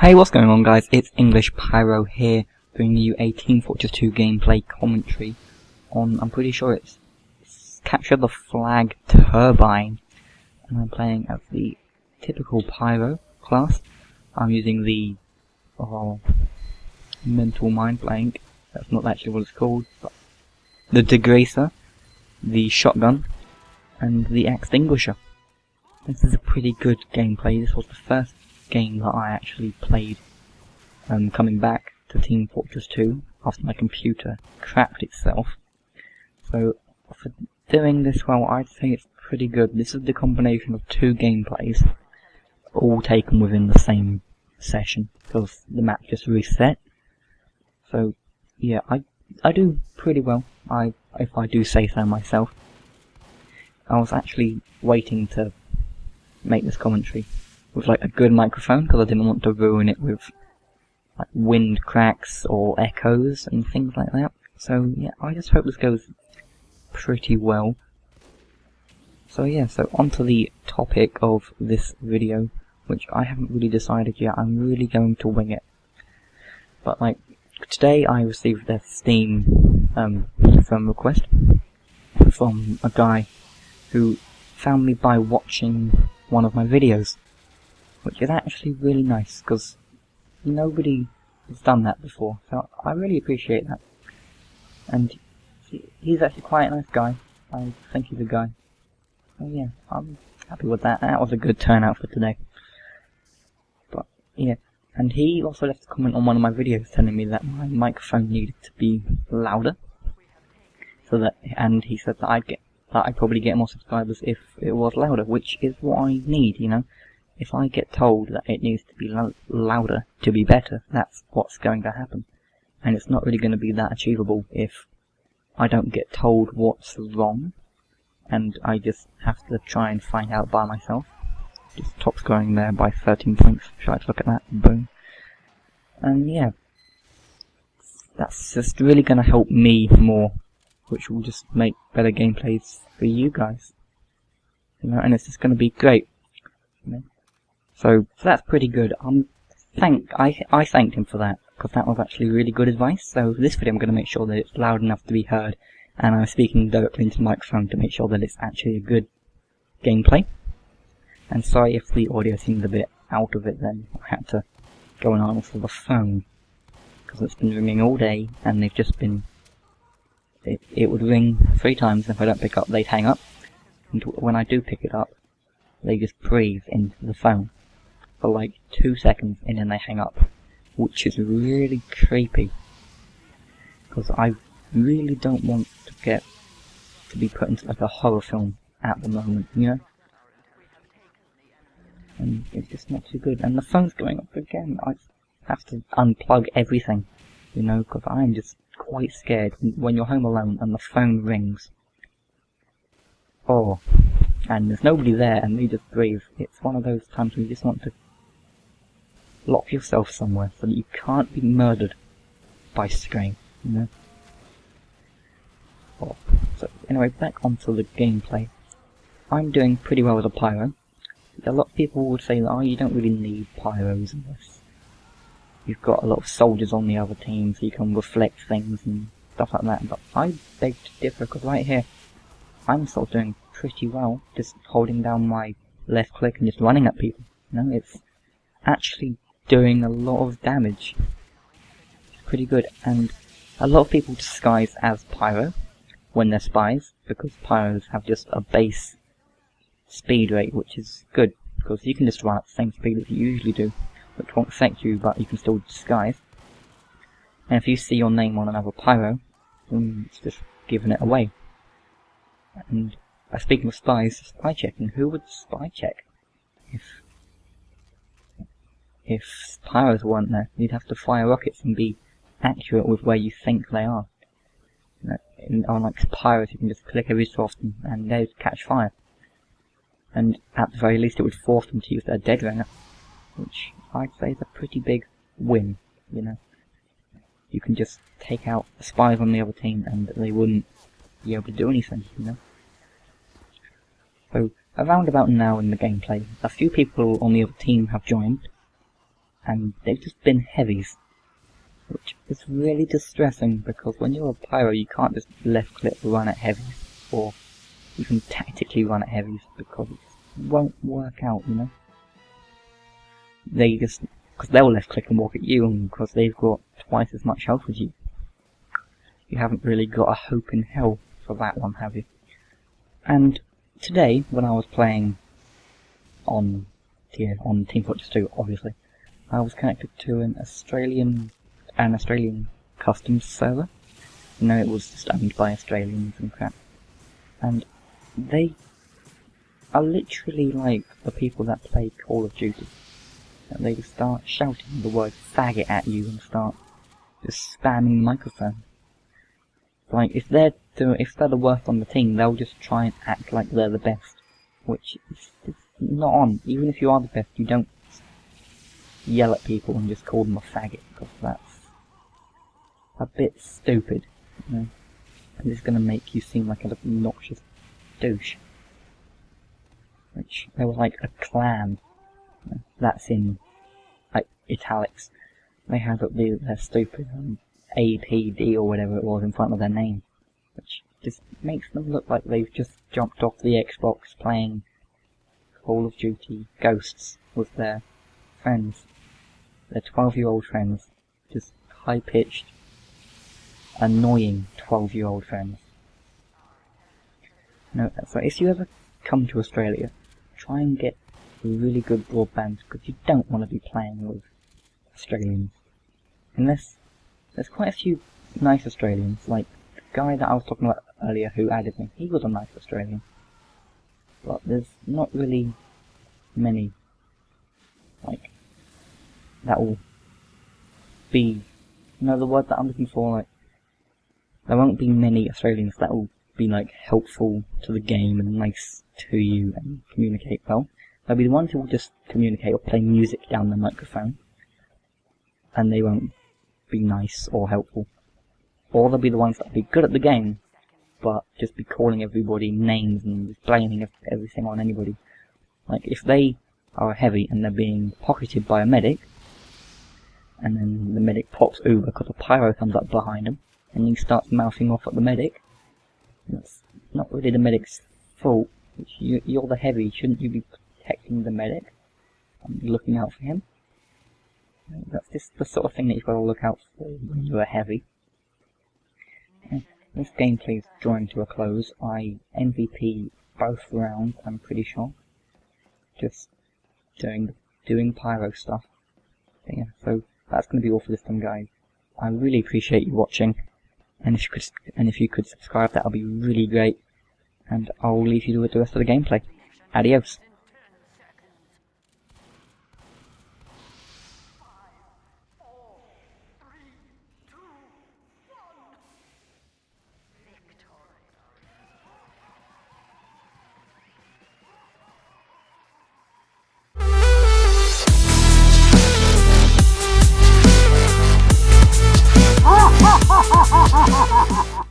Hey, what's going on guys? It's English Pyro here, bringing you a Team Fortress 2 gameplay commentary on, I'm pretty sure it's Capture the Flag Turbine, and I'm playing as the typical Pyro class. I'm using the mental mind blank, that's not actually what it's called, but the Degracer, the shotgun, and the extinguisher. This is a pretty good gameplay. This was the first game that I actually played coming back to Team Fortress 2 after my computer crapped itself. So for doing this well, I'd say it's pretty good. This is the combination of two gameplays, all taken within the same session, because the map just reset. So yeah, I do pretty well, if I do say so myself. I was actually waiting to make this commentary with like a good microphone, because I didn't want to ruin it with like wind cracks or echoes and things like that. So yeah, I just hope this goes pretty well. So yeah, so onto the topic of this video, which I haven't really decided yet. I'm really going to wing it. But like, today I received a Steam phone request from a guy who found me by watching one of my videos, which is actually really nice, because nobody has done that before, so I really appreciate that. And he's actually quite a nice guy. I think he's a guy. So yeah, I'm happy with that. That was a good turnout for today. But yeah, and he also left a comment on one of my videos telling me that my microphone needed to be louder, so that, and he said that I'd probably get more subscribers if it was louder, which is what I need, you know. If I get told that it needs to be louder to be better, that's what's going to happen. And it's not really going to be that achievable if I don't get told what's wrong, and I just have to try and find out by myself. Just top scoring there by 13 points. Shall I look at that? Boom. And yeah, that's just really going to help me more, which will just make better gameplays for you guys. You know, and it's just going to be great. You know? So that's pretty good. I thanked him for that, because that was actually really good advice. So this video I'm going to make sure that it's loud enough to be heard, and I'm speaking directly into the microphone to make sure that it's actually a good gameplay. And sorry if the audio seems a bit out of it then. I had to go and answer the phone, because it's been ringing all day, and they've just been... It would ring 3 times, and if I don't pick up, they'd hang up. And when I do pick it up, they just breathe into the phone for like 2 seconds, and then they hang up, which is really creepy, because I really don't want to be put into like a horror film at the moment, you know. And it's just not too good. And the phone's going off again. I have to unplug everything, you know, because I'm just quite scared when you're home alone and the phone rings. Oh, and there's nobody there and you just breathe. It's one of those times when you just want to lock yourself somewhere so that you can't be murdered by Scream, you know. Oh. So anyway, back onto the gameplay. I'm doing pretty well with a pyro. A lot of people would say that, oh, you don't really need pyros in this. You've got a lot of soldiers on the other team, so you can reflect things and stuff like that. But I beg to differ, because right here, I'm sort of doing pretty well, just holding down my left click and just running at people. You know, it's actually doing a lot of damage. It's pretty good, and a lot of people disguise as pyro when they're spies, because pyros have just a base speed rate, which is good, because you can just run at the same speed as you usually do, which won't affect you, but you can still disguise. And if you see your name on another pyro, then it's just giving it away. And speaking of spies, spy checking, who would spy check? If pyros weren't there, you'd have to fire rockets and be accurate with where you think they are. You know, on like pyros, you can just click every so often and they'd catch fire. And at the very least it would force them to use their dead ringer, which I'd say is a pretty big win, you know. You can just take out the spies on the other team and they wouldn't be able to do anything, you know. So, around about now in the gameplay, a few people on the other team have joined, and they've just been heavies, which is really distressing because when you're a pyro you can't just left click run at heavies, or even tactically run at heavies, because it won't work out, you know? They just, because they'll left click and walk at you, and because they've got twice as much health as you. You haven't really got a hope in hell for that one, have you? And today, when I was playing on Team Fortress 2, obviously, I was connected to an Australian customs server. You know, it was just owned by Australians and crap. And they are literally like the people that play Call of Duty. And they just start shouting the word faggot at you and start just spamming the microphone. Like, if they're the worst on the team, they'll just try and act like they're the best, which is not on. Even if you are the best, you don't yell at people and just call them a faggot, because that's a bit stupid, you know? And it's gonna make you seem like an obnoxious douche. Which, they were like a clan. That's in, like, italics. They had up their stupid APD or whatever it was in front of their name, which just makes them look like they've just jumped off the Xbox playing Call of Duty Ghosts with their friends, their 12-year-old friends, just high-pitched, annoying 12-year-old friends. No, so if you ever come to Australia, try and get really good broadband, because you don't want to be playing with Australians. Unless there's quite a few nice Australians, like the guy that I was talking about earlier who added me, he was a nice Australian. But there's not really many, like, that will be, you know the word that I'm looking for, like, there won't be many Australians that will be, like, helpful to the game and nice to you and communicate well. They'll be the ones who will just communicate or play music down the microphone, and they won't be nice or helpful. Or they'll be the ones that will be good at the game, but just be calling everybody names and just blaming everything on anybody. Like, if they are heavy and they're being pocketed by a medic, and then the medic pops over because a pyro comes up behind them, and he starts mouthing off at the medic, that's not really the medic's fault. You're the heavy, shouldn't you be protecting the medic and looking out for him? That's just the sort of thing that you've got to look out for when you're heavy. This gameplay is drawing to a close. I MVP both rounds, I'm pretty sure. Just doing pyro stuff. But yeah, so that's going to be all for this time, guys. I really appreciate you watching, and if you could subscribe, that would be really great. And I'll leave you with the rest of the gameplay. Adios.